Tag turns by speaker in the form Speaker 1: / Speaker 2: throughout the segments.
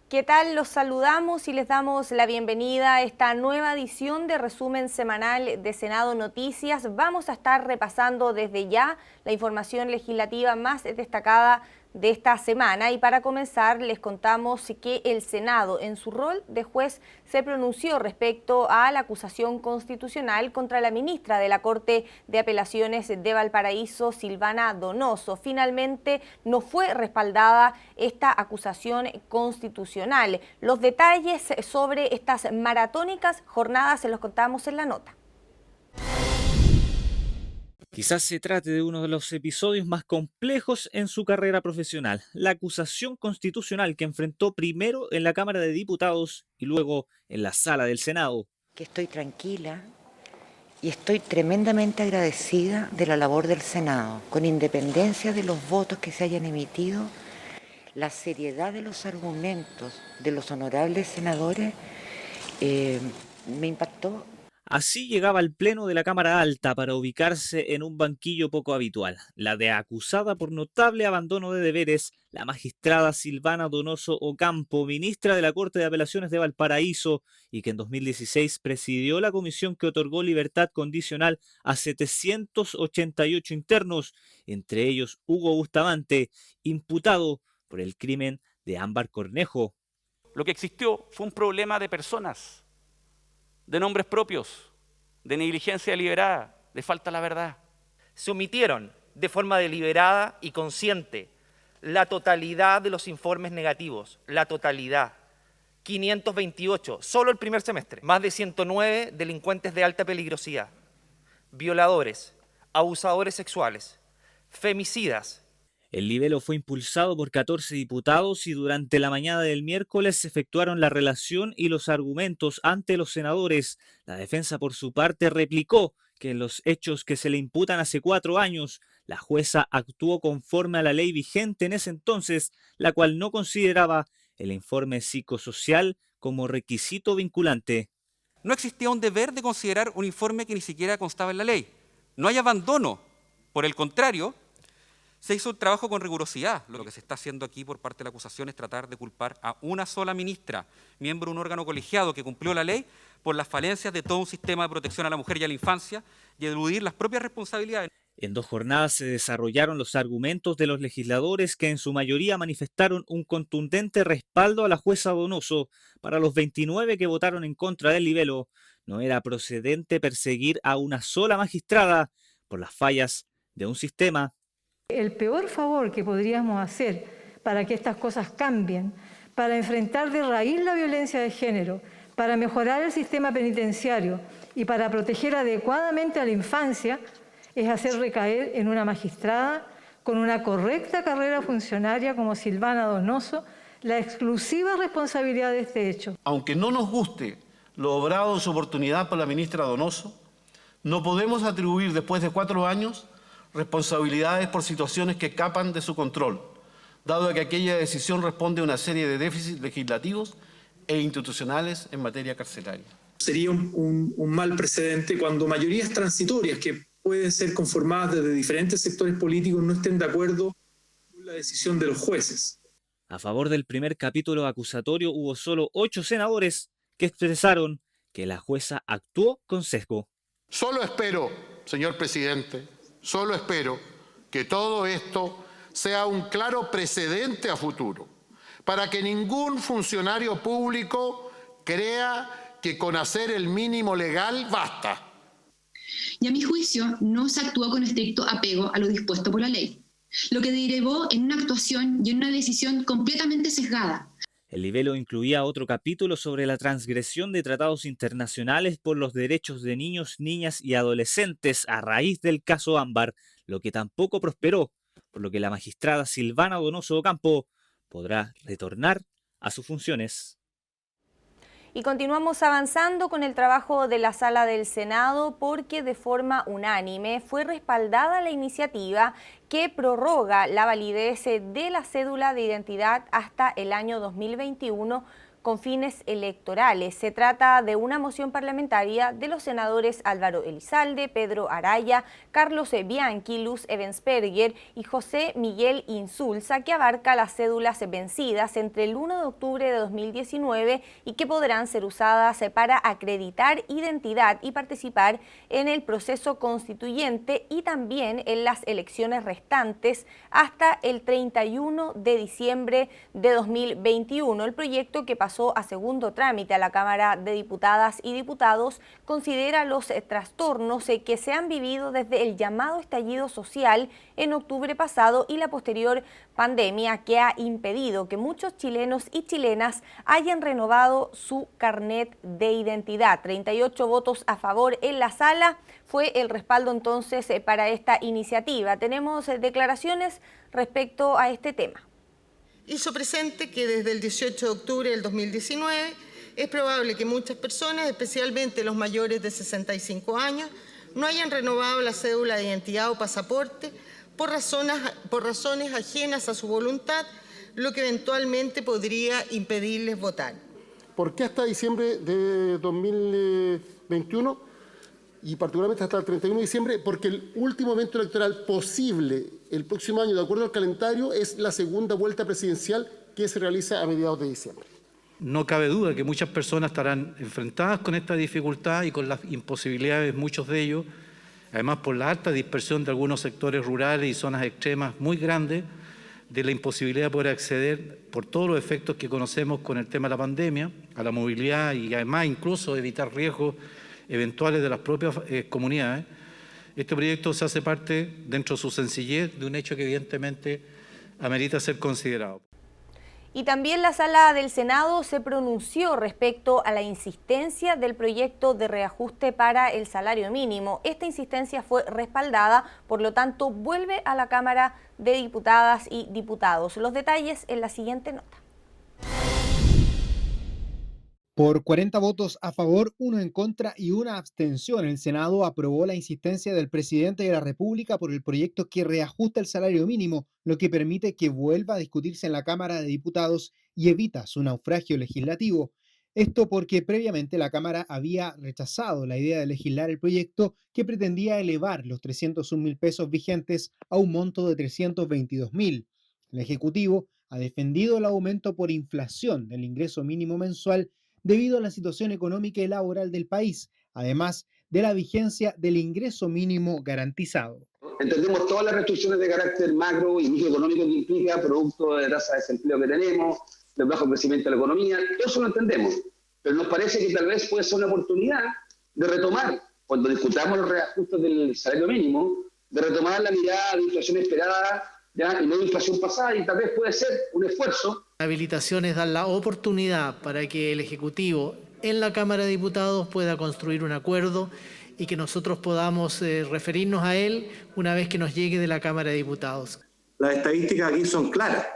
Speaker 1: ¿Qué tal? Los saludamos y les damos la bienvenida a esta nueva edición de resumen semanal de Senado Noticias. Vamos a estar repasando desde ya la información legislativa más destacada de esta semana y para comenzar les contamos que el Senado en su rol de juez se pronunció respecto a la acusación constitucional contra la ministra de la Corte de Apelaciones de Valparaíso, Silvana Donoso. Finalmente no fue respaldada esta acusación constitucional. Los detalles sobre estas maratónicas jornadas se los contamos en la nota.
Speaker 2: Quizás se trate de uno de los episodios más complejos en su carrera profesional, la acusación constitucional que enfrentó primero en la Cámara de Diputados y luego en la Sala del Senado.
Speaker 3: Que estoy tranquila y estoy tremendamente agradecida de la labor del Senado, con independencia de los votos que se hayan emitido, la seriedad de los argumentos de los honorables senadores me impactó.
Speaker 2: Así llegaba al Pleno de la Cámara Alta para ubicarse en un banquillo poco habitual, la de acusada por notable abandono de deberes, la magistrada Silvana Donoso Ocampo, ministra de la Corte de Apelaciones de Valparaíso, y que en 2016 presidió la comisión que otorgó libertad condicional a 788 internos, entre ellos Hugo Bustamante, imputado por el crimen de Ámbar Cornejo.
Speaker 4: Lo que existió fue un problema de personas, de nombres propios, de negligencia deliberada, de falta a la verdad.
Speaker 5: Se omitieron de forma deliberada y consciente la totalidad de los informes negativos, la totalidad. 528, solo el primer semestre. Más de 109 delincuentes de alta peligrosidad, violadores, abusadores sexuales, femicidas.
Speaker 2: El libelo fue impulsado por 14 diputados y durante la mañana del miércoles se efectuaron la relación y los argumentos ante los senadores. La defensa, por su parte, replicó que en los hechos que se le imputan hace 4 años, la jueza actuó conforme a la ley vigente en ese entonces, la cual no consideraba el informe psicosocial como requisito vinculante.
Speaker 6: No existía un deber de considerar un informe que ni siquiera constaba en la ley. No hay abandono. Por el contrario, se hizo un trabajo con rigurosidad. Lo que se está haciendo aquí por parte de la acusación es tratar de culpar a una sola ministra, miembro de un órgano colegiado que cumplió la ley, por las falencias de todo un sistema de protección a la mujer y a la infancia y eludir las propias responsabilidades.
Speaker 2: En 2 jornadas se desarrollaron los argumentos de los legisladores que en su mayoría manifestaron un contundente respaldo a la jueza Donoso. Para los 29 que votaron en contra del libelo, no era procedente perseguir a una sola magistrada por las fallas de un sistema.
Speaker 7: El peor favor que podríamos hacer para que estas cosas cambien, para enfrentar de raíz la violencia de género, para mejorar el sistema penitenciario y para proteger adecuadamente a la infancia, es hacer recaer en una magistrada con una correcta carrera funcionaria como Silvana Donoso la exclusiva responsabilidad de este hecho.
Speaker 8: Aunque no nos guste lo obrado en su oportunidad por la ministra Donoso, no podemos atribuir después de 4 años responsabilidades por situaciones que escapan de su control, dado que aquella decisión responde a una serie de déficits legislativos e institucionales en materia carcelaria.
Speaker 9: Sería un mal precedente cuando mayorías transitorias que pueden ser conformadas desde diferentes sectores políticos no estén de acuerdo con la decisión de los jueces.
Speaker 2: A favor del primer capítulo acusatorio hubo solo 8 senadores que expresaron que la jueza actuó con sesgo.
Speaker 10: Solo espero, señor presidente, solo espero que todo esto sea un claro precedente a futuro, para que ningún funcionario público crea que con hacer el mínimo legal basta.
Speaker 11: Y a mi juicio no se actuó con estricto apego a lo dispuesto por la ley, lo que derivó en una actuación y en una decisión completamente sesgada.
Speaker 2: El libelo incluía otro capítulo sobre la transgresión de tratados internacionales por los derechos de niños, niñas y adolescentes a raíz del caso Ámbar, lo que tampoco prosperó, por lo que la magistrada Silvana Donoso Ocampo podrá retornar a sus funciones.
Speaker 1: Y continuamos avanzando con el trabajo de la Sala del Senado porque de forma unánime fue respaldada la iniciativa que prorroga la validez de la cédula de identidad hasta el año 2021 con fines electorales. Se trata de una moción parlamentaria de los senadores Álvaro Elizalde, Pedro Araya, Carlos Bianchi, Luz Ebensperger y José Miguel Insulza, que abarca las cédulas vencidas entre el 1 de octubre de 2019 y que podrán ser usadas para acreditar identidad y participar en el proceso constituyente y también en las elecciones restantes hasta el 31 de diciembre de 2021. El proyecto, que pasó a segundo trámite a la Cámara de Diputadas y Diputados, considera los trastornos que se han vivido desde el llamado estallido social en octubre pasado y la posterior pandemia, que ha impedido que muchos chilenos y chilenas hayan renovado su carnet de identidad. 38 votos a favor en la sala fue el respaldo entonces para esta iniciativa. Tenemos declaraciones respecto a este tema.
Speaker 12: Hizo presente que desde el 18 de octubre del 2019 es probable que muchas personas, especialmente los mayores de 65 años, no hayan renovado la cédula de identidad o pasaporte por razones ajenas a su voluntad, lo que eventualmente podría impedirles votar.
Speaker 10: ¿Por qué hasta diciembre de 2021 y particularmente hasta el 31 de diciembre? Porque el último evento electoral posible el próximo año, de acuerdo al calendario, es la segunda vuelta presidencial que se realiza a mediados de diciembre.
Speaker 13: No cabe duda que muchas personas estarán enfrentadas con esta dificultad y con las imposibilidades, muchos de ellos, además por la alta dispersión de algunos sectores rurales y zonas extremas muy grandes, de la imposibilidad de poder acceder, por todos los efectos que conocemos con el tema de la pandemia, a la movilidad y además incluso evitar riesgos eventuales de las propias comunidades. Este proyecto se hace parte, dentro de su sencillez, de un hecho que evidentemente amerita ser considerado.
Speaker 1: Y también la Sala del Senado se pronunció respecto a la insistencia del proyecto de reajuste para el salario mínimo. Esta insistencia fue respaldada, por lo tanto, vuelve a la Cámara de Diputadas y Diputados. Los detalles en la siguiente nota.
Speaker 14: Por 40 votos a favor, 1 en contra y 1 abstención, el Senado aprobó la insistencia del presidente de la República por el proyecto que reajusta el salario mínimo, lo que permite que vuelva a discutirse en la Cámara de Diputados y evita su naufragio legislativo. Esto porque previamente la Cámara había rechazado la idea de legislar el proyecto que pretendía elevar los 301.000 pesos vigentes a un monto de 322.000. El Ejecutivo ha defendido el aumento por inflación del ingreso mínimo mensual debido a la situación económica y laboral del país, además de la vigencia del ingreso mínimo garantizado.
Speaker 15: Entendemos todas las restricciones de carácter macro y microeconómico que implica, producto de la tasa de desempleo que tenemos, del bajo crecimiento de la economía, todo eso lo entendemos, pero nos parece que tal vez puede ser una oportunidad de retomar, cuando discutamos los reajustes del salario mínimo, de retomar la mirada de inflación esperada, ¿ya? Y no de inflación pasada, y tal vez puede ser un esfuerzo.
Speaker 16: La habilitación es dar la oportunidad para que el Ejecutivo en la Cámara de Diputados pueda construir un acuerdo y que nosotros podamos referirnos a él una vez que nos llegue de la Cámara de Diputados.
Speaker 9: Las estadísticas aquí son claras.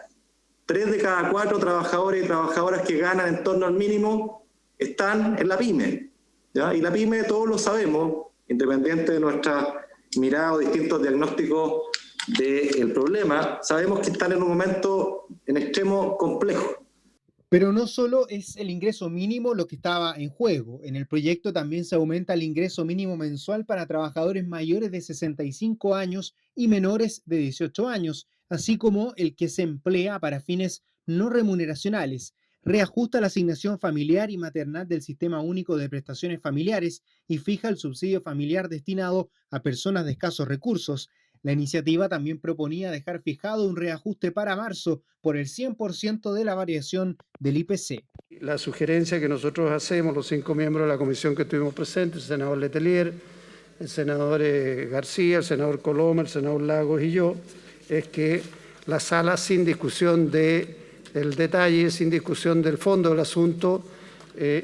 Speaker 9: 3 de cada 4 trabajadores y trabajadoras que ganan en torno al mínimo están en la PYME, ¿ya? Y la PYME, todos lo sabemos, independiente de nuestra mirada o distintos diagnósticos del problema, sabemos que están en un momento en extremo complejo.
Speaker 14: Pero no solo es el ingreso mínimo lo que estaba en juego. En el proyecto también se aumenta el ingreso mínimo mensual para trabajadores mayores de 65 años y menores de 18 años, así como el que se emplea para fines no remuneracionales. Reajusta la asignación familiar y maternal del Sistema Único de Prestaciones Familiares y fija el subsidio familiar destinado a personas de escasos recursos. La iniciativa también proponía dejar fijado un reajuste para marzo por el 100% de la variación del IPC.
Speaker 17: La sugerencia que nosotros hacemos, los 5 miembros de la comisión que estuvimos presentes, el senador Letelier, el senador García, el senador Coloma, el senador Lagos y yo, es que la sala, sin discusión del detalle, sin discusión del fondo del asunto,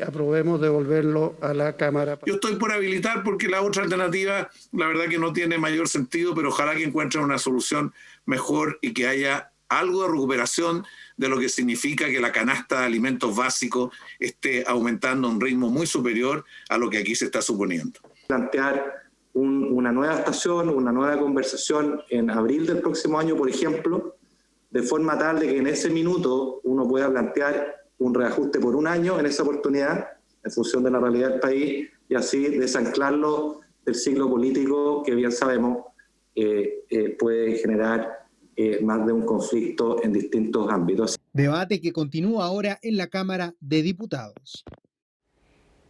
Speaker 17: aprobemos devolverlo a la Cámara.
Speaker 8: Yo estoy por habilitar porque la otra alternativa, la verdad que no tiene mayor sentido, pero ojalá que encuentren una solución mejor y que haya algo de recuperación de lo que significa que la canasta de alimentos básicos esté aumentando a un ritmo muy superior a lo que aquí se está suponiendo.
Speaker 9: Plantear una nueva estación, una nueva conversación en abril del próximo año, por ejemplo, de forma tal de que en ese minuto uno pueda plantear un reajuste por un año en esa oportunidad, en función de la realidad del país, y así desanclarlo del ciclo político que bien sabemos puede generar más de un conflicto en distintos ámbitos.
Speaker 14: Debate que continúa ahora en la Cámara de Diputados.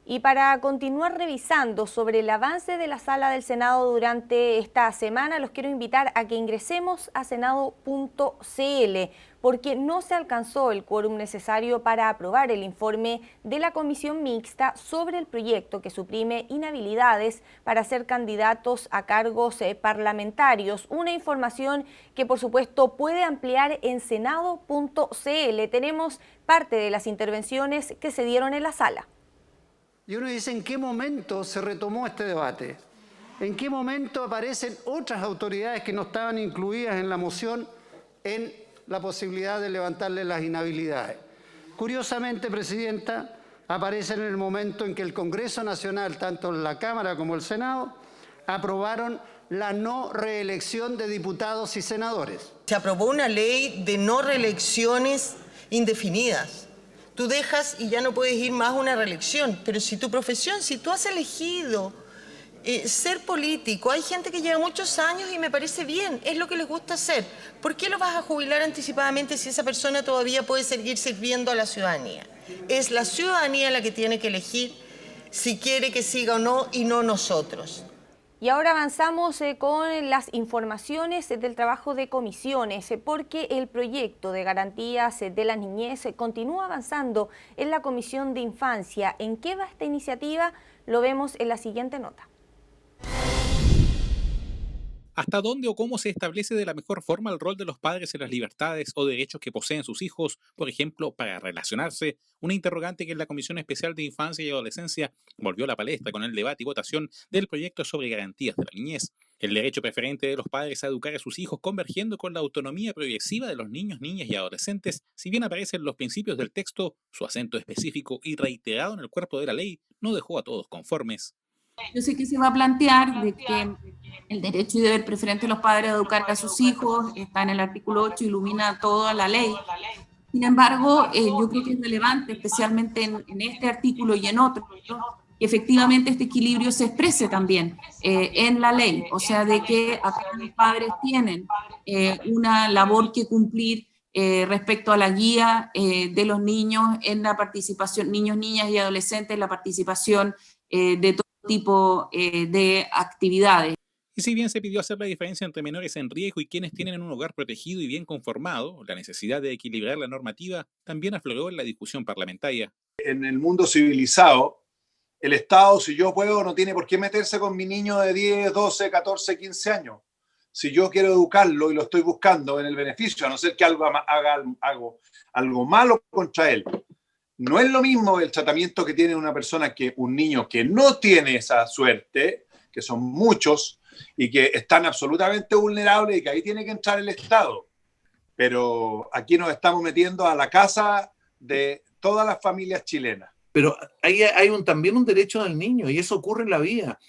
Speaker 1: Y para continuar revisando sobre el avance de la Sala del Senado durante esta semana, los quiero invitar a que ingresemos a senado.cl, porque no se alcanzó el quórum necesario para aprobar el informe de la Comisión Mixta sobre el proyecto que suprime inhabilidades para ser candidatos a cargos parlamentarios. Una información que por supuesto puede ampliar en senado.cl. Tenemos parte de las intervenciones que se dieron en la sala.
Speaker 17: Y uno dice, ¿en qué momento se retomó este debate? ¿En qué momento aparecen otras autoridades que no estaban incluidas en la moción en la posibilidad de levantarle las inhabilidades? Curiosamente, Presidenta, aparecen en el momento en que el Congreso Nacional, tanto la Cámara como el Senado, aprobaron la no reelección de diputados y senadores.
Speaker 12: Se aprobó una ley de no reelecciones indefinidas. Tú dejas y ya no puedes ir más a una reelección, pero si tu profesión, si tú has elegido ser político, hay gente que lleva muchos años y me parece bien, es lo que les gusta hacer. ¿Por qué lo vas a jubilar anticipadamente si esa persona todavía puede seguir sirviendo a la ciudadanía? Es la ciudadanía la que tiene que elegir si quiere que siga o no, y no nosotros.
Speaker 1: Y ahora avanzamos con las informaciones del trabajo de comisiones, porque el proyecto de garantías de la niñez continúa avanzando en la Comisión de Infancia. ¿En qué va esta iniciativa? Lo vemos en la siguiente nota.
Speaker 18: ¿Hasta dónde o cómo se establece de la mejor forma el rol de los padres en las libertades o derechos que poseen sus hijos, por ejemplo, para relacionarse? Una interrogante que en la Comisión Especial de Infancia y Adolescencia volvió a la palestra con el debate y votación del proyecto sobre garantías de la niñez. El derecho preferente de los padres a educar a sus hijos convergiendo con la autonomía progresiva de los niños, niñas y adolescentes, si bien aparece en los principios del texto, su acento específico y reiterado en el cuerpo de la ley no dejó a todos conformes.
Speaker 19: Yo sé que se va a plantear de que el derecho y deber preferente de los padres a educar a sus hijos está en el artículo 8, ilumina toda la ley. Sin embargo, yo creo que es relevante, especialmente en este artículo y en otros, que efectivamente este equilibrio se exprese también en la ley, o sea, de que acá los padres tienen una labor que cumplir respecto a la guía de los niños en la participación, niños, niñas y adolescentes, en la participación de todo tipo de actividades.
Speaker 18: Y si bien se pidió hacer la diferencia entre menores en riesgo y quienes tienen un hogar protegido y bien conformado, la necesidad de equilibrar la normativa también afloró en la discusión parlamentaria.
Speaker 20: En el mundo civilizado, el Estado, si yo puedo, no tiene por qué meterse con mi niño de 10, 12, 14, 15 años. Si yo quiero educarlo y lo estoy buscando en el beneficio, a no ser que haga algo malo contra él. No es lo mismo el tratamiento que tiene una persona que un niño que no tiene esa suerte, que son muchos, y que están absolutamente vulnerables y que ahí tiene que entrar el Estado. Pero aquí nos estamos metiendo a la casa de todas las familias chilenas.
Speaker 21: Pero hay también un derecho del niño y eso ocurre en la vida.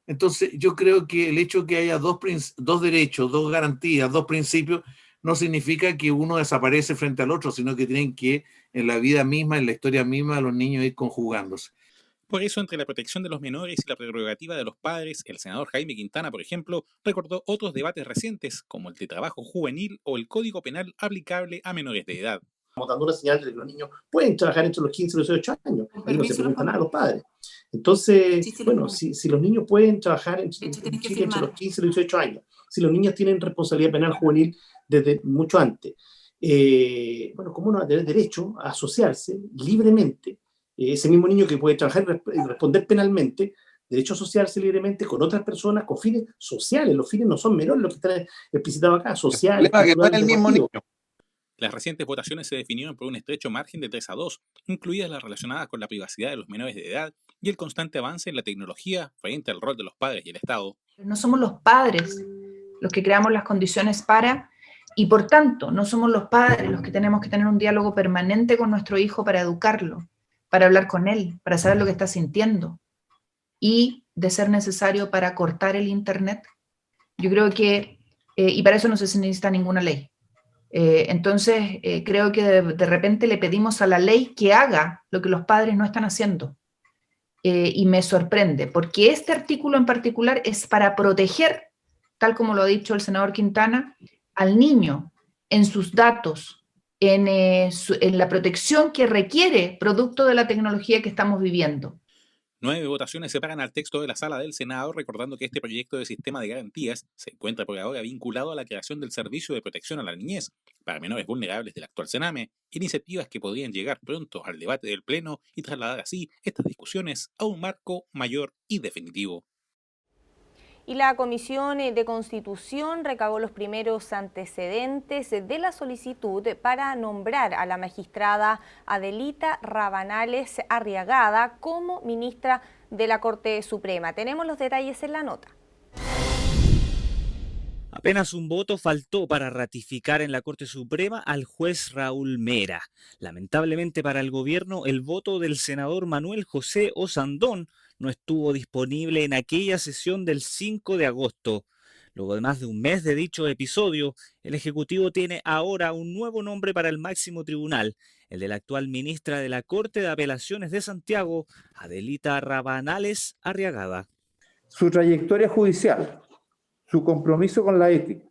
Speaker 21: Entonces yo creo que el hecho de que haya dos derechos, dos garantías, dos principios, no significa que uno desaparece frente al otro, sino que tienen que, en la vida misma, en la historia misma, los niños ir conjugándose.
Speaker 18: Por eso, entre la protección de los menores y la prerrogativa de los padres, el senador Jaime Quintana, por ejemplo, recordó otros debates recientes, como el de trabajo juvenil o el Código Penal aplicable a menores de edad.
Speaker 22: Estamos dando una señal de que los niños pueden trabajar entre los 15 y los 18 años, y no se pregunta nada a los padres. Entonces, bueno, si los niños pueden trabajar en Chile entre los 15 y los 18 años, si los niños tienen responsabilidad penal juvenil desde mucho antes, bueno, ¿cómo no va a tener derecho a asociarse libremente? Ese mismo niño que puede trabajar y responder penalmente, derecho a asociarse libremente con otras personas con fines sociales. Los fines no son menores los que están explicitados acá, sociales.
Speaker 20: Que no es el mismo niño.
Speaker 18: Las recientes votaciones se definieron por un estrecho margen de 3-2, incluidas las relacionadas con la privacidad de los menores de edad y el constante avance en la tecnología frente al rol de los padres y el Estado.
Speaker 23: No somos los padres los que creamos las condiciones para, y por tanto, no somos los padres los que tenemos que tener un diálogo permanente con nuestro hijo para educarlo, para hablar con él, para saber lo que está sintiendo, y de ser necesario para cortar el internet. Yo creo que, y para eso no se necesita ninguna ley. Entonces, creo que de repente le pedimos a la ley que haga lo que los padres no están haciendo. Y me sorprende, porque este artículo en particular es para proteger, tal como lo ha dicho el senador Quintana, al niño en sus datos, en la protección que requiere producto de la tecnología que estamos viviendo.
Speaker 18: 9 votaciones separan al texto de la sala del Senado, recordando que este proyecto de sistema de garantías se encuentra por ahora vinculado a la creación del Servicio de Protección a la Niñez para menores vulnerables del actual Sename, iniciativas que podrían llegar pronto al debate del Pleno y trasladar así estas discusiones a un marco mayor y definitivo.
Speaker 1: Y la Comisión de Constitución recabó los primeros antecedentes de la solicitud para nombrar a la magistrada Adelita Rabanales Arriagada como ministra de la Corte Suprema. Tenemos los detalles en la nota.
Speaker 2: Apenas un voto faltó para ratificar en la Corte Suprema al juez Raúl Mera. Lamentablemente para el gobierno, el voto del senador Manuel José Osandón no estuvo disponible en aquella sesión del 5 de agosto. Luego de más de un mes de dicho episodio, el Ejecutivo tiene ahora un nuevo nombre para el máximo tribunal, el de la actual ministra de la Corte de Apelaciones de Santiago, Adelita Rabanales Arriagada.
Speaker 3: Su trayectoria judicial, su compromiso con la ética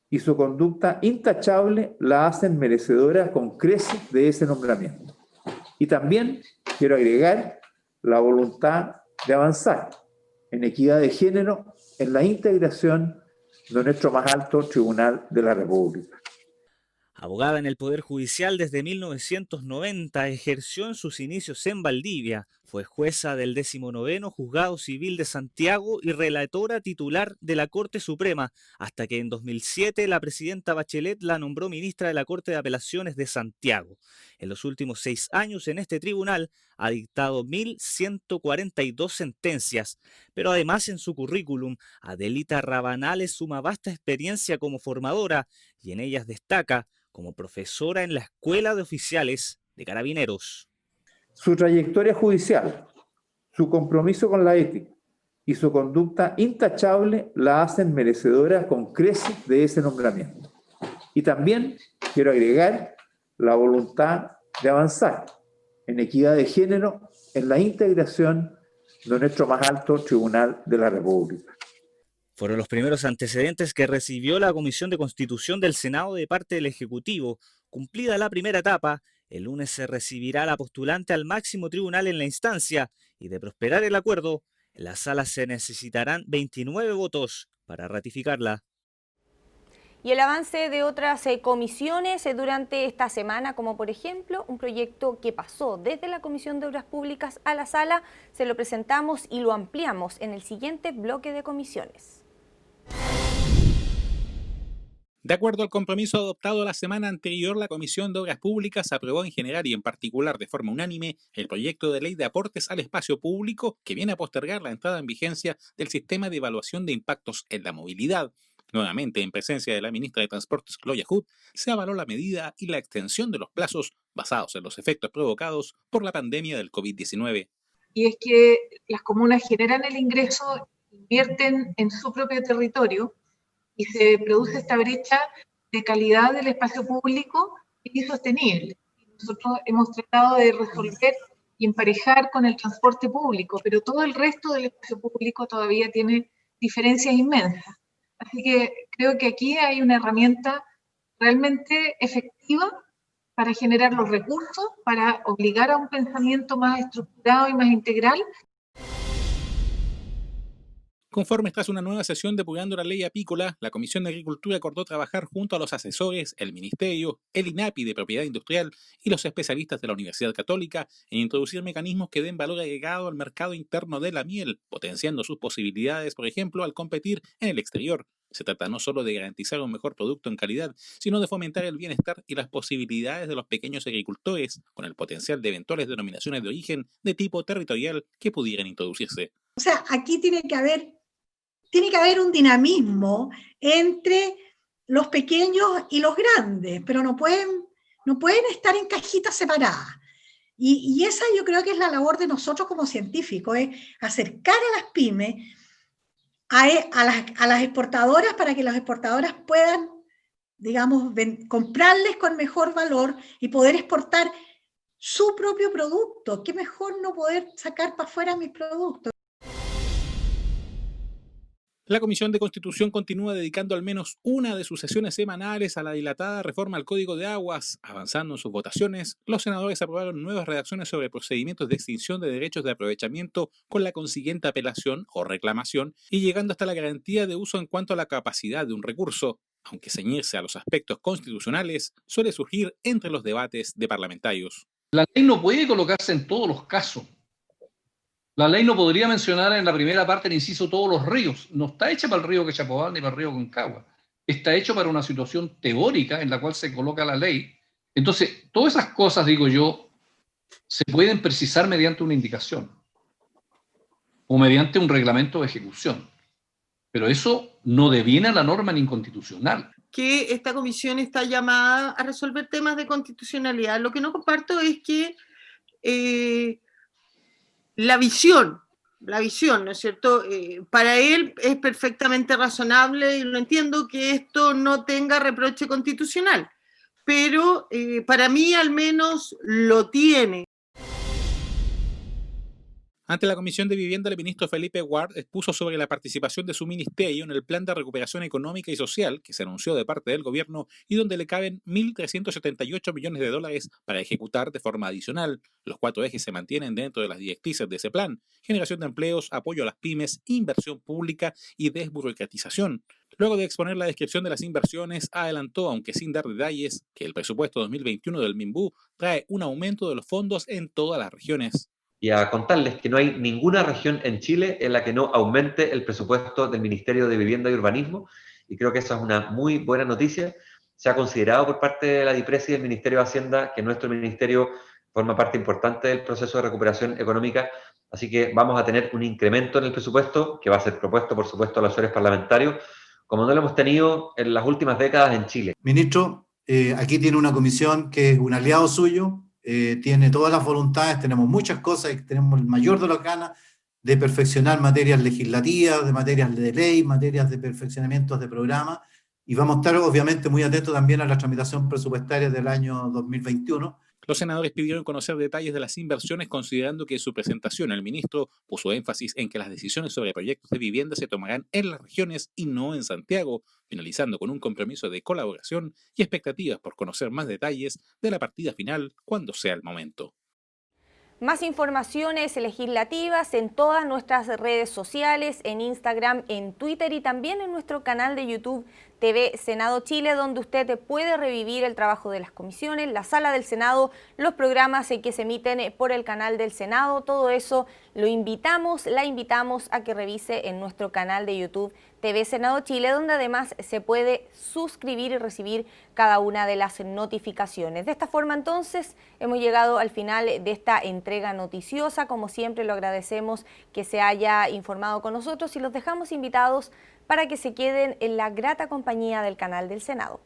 Speaker 3: y su conducta intachable la hacen merecedora con creces de ese nombramiento. Y también quiero agregar la voluntad de avanzar en equidad de género en la integración de nuestro más alto tribunal de la República.
Speaker 2: Abogada en el Poder Judicial desde 1990, ejerció en sus inicios en Valdivia, fue jueza del 19º Juzgado Civil de Santiago y relatora titular de la Corte Suprema, hasta que en 2007 la presidenta Bachelet la nombró ministra de la Corte de Apelaciones de Santiago. En los últimos 6 años en este tribunal ha dictado 1.142 sentencias, pero además en su currículum, Adelita Rabanales suma vasta experiencia como formadora y en ellas destaca como profesora en la Escuela de Oficiales de Carabineros.
Speaker 3: Su trayectoria judicial, su compromiso con la ética y su conducta intachable la hacen merecedora con creces de ese nombramiento. Y también quiero agregar la voluntad de avanzar en equidad de género en la integración de nuestro más alto tribunal de la República.
Speaker 2: Fueron los primeros antecedentes que recibió la Comisión de Constitución del Senado de parte del Ejecutivo. Cumplida la primera etapa, el lunes se recibirá a la postulante al máximo tribunal en la instancia y de prosperar el acuerdo, en la sala se necesitarán 29 votos para ratificarla.
Speaker 1: Y el avance de otras comisiones durante esta semana, como por ejemplo un proyecto que pasó desde la Comisión de Obras Públicas a la sala, se lo presentamos y lo ampliamos en el siguiente bloque de comisiones.
Speaker 18: De acuerdo al compromiso adoptado la semana anterior, la Comisión de Obras Públicas aprobó en general y en particular de forma unánime el proyecto de ley de aportes al espacio público que viene a postergar la entrada en vigencia del sistema de evaluación de impactos en la movilidad. Nuevamente, en presencia de la ministra de Transportes, Gloria Hood, se avaló la medida y la extensión de los plazos basados en los efectos provocados por la pandemia del COVID-19.
Speaker 4: Y es que las comunas generan el ingreso, invierten en su propio territorio, y se produce esta brecha de calidad del espacio público y sostenible. Nosotros hemos tratado de resolver y emparejar con el transporte público, pero todo el resto del espacio público todavía tiene diferencias inmensas. Así que creo que aquí hay una herramienta realmente efectiva para generar los recursos, para obligar a un pensamiento más estructurado y más integral.
Speaker 18: Conforme tras una nueva sesión depurando la ley apícola, la Comisión de Agricultura acordó trabajar junto a los asesores, el Ministerio, el INAPI de Propiedad Industrial y los especialistas de la Universidad Católica en introducir mecanismos que den valor agregado al mercado interno de la miel, potenciando sus posibilidades, por ejemplo, al competir en el exterior. Se trata no solo de garantizar un mejor producto en calidad, sino de fomentar el bienestar y las posibilidades de los pequeños agricultores, con el potencial de eventuales denominaciones de origen de tipo territorial que pudieran introducirse.
Speaker 5: O sea, aquí tiene que haber un dinamismo entre los pequeños y los grandes, pero no pueden estar en cajitas separadas. Y esa yo creo que es la labor de nosotros como científicos, es acercar a las pymes a las exportadoras para que las exportadoras puedan digamos, comprarles con mejor valor y poder exportar su propio producto. ¿Qué mejor no poder sacar para afuera mis productos?
Speaker 18: La Comisión de Constitución continúa dedicando al menos una de sus sesiones semanales a la dilatada reforma al Código de Aguas. Avanzando en sus votaciones, los senadores aprobaron nuevas redacciones sobre procedimientos de extinción de derechos de aprovechamiento con la consiguiente apelación o reclamación y llegando hasta la garantía de uso en cuanto a la capacidad de un recurso, aunque ceñirse a los aspectos constitucionales suele surgir entre los debates de parlamentarios.
Speaker 6: La ley no puede colocarse en todos los casos. La ley no podría mencionar en la primera parte del inciso todos los ríos. No está hecha para el río Quechapobal ni para el río Concagua. Está hecho para una situación teórica en la cual se coloca la ley. Entonces, todas esas cosas, digo yo, se pueden precisar mediante una indicación o mediante un reglamento de ejecución. Pero eso no deviene a la norma ni inconstitucional.
Speaker 12: Que esta comisión está llamada a resolver temas de constitucionalidad. Lo que no comparto es que la visión, ¿no es cierto? Para él es perfectamente razonable y lo entiendo que esto no tenga reproche constitucional, pero para mí al menos lo tiene.
Speaker 18: Ante la Comisión de Vivienda, el ministro Felipe Ward expuso sobre la participación de su ministerio en el Plan de Recuperación Económica y Social que se anunció de parte del gobierno y donde le caben 1.378 millones de dólares para ejecutar de forma adicional. Los 4 ejes se mantienen dentro de las directrices de ese plan: generación de empleos, apoyo a las pymes, inversión pública y desburocratización. Luego de exponer la descripción de las inversiones, adelantó, aunque sin dar detalles, que el presupuesto 2021 del MINBU trae un aumento de los fondos en todas las regiones.
Speaker 7: Y a contarles que no hay ninguna región en Chile en la que no aumente el presupuesto del Ministerio de Vivienda y Urbanismo, y creo que esa es una muy buena noticia. Se ha considerado por parte de la DIPRESI y del Ministerio de Hacienda que nuestro ministerio forma parte importante del proceso de recuperación económica, así que vamos a tener un incremento en el presupuesto que va a ser propuesto, por supuesto, a los señores parlamentarios, como no lo hemos tenido en las últimas décadas en Chile.
Speaker 11: Ministro, aquí tiene una comisión que es un aliado suyo, tiene todas las voluntades, tenemos muchas cosas y tenemos el mayor de las ganas de perfeccionar materias legislativas, de materias de ley, materias de perfeccionamientos de programa, y vamos a estar obviamente muy atentos también a la tramitación presupuestaria del año 2021.
Speaker 18: Los senadores pidieron conocer detalles de las inversiones, considerando que en su presentación el ministro puso énfasis en que las decisiones sobre proyectos de vivienda se tomarán en las regiones y no en Santiago, finalizando con un compromiso de colaboración y expectativas por conocer más detalles de la partida final cuando sea el momento.
Speaker 1: Más informaciones legislativas en todas nuestras redes sociales, en Instagram, en Twitter y también en nuestro canal de YouTube TV Senado Chile, donde usted puede revivir el trabajo de las comisiones, la sala del Senado, los programas que se emiten por el canal del Senado. Todo eso la invitamos a que revise en nuestro canal de YouTube TV Senado Chile, donde además se puede suscribir y recibir cada una de las notificaciones. De esta forma entonces hemos llegado al final de esta entrega noticiosa. Como siempre lo agradecemos que se haya informado con nosotros y los dejamos invitados para que se queden en la grata compañía del canal del Senado.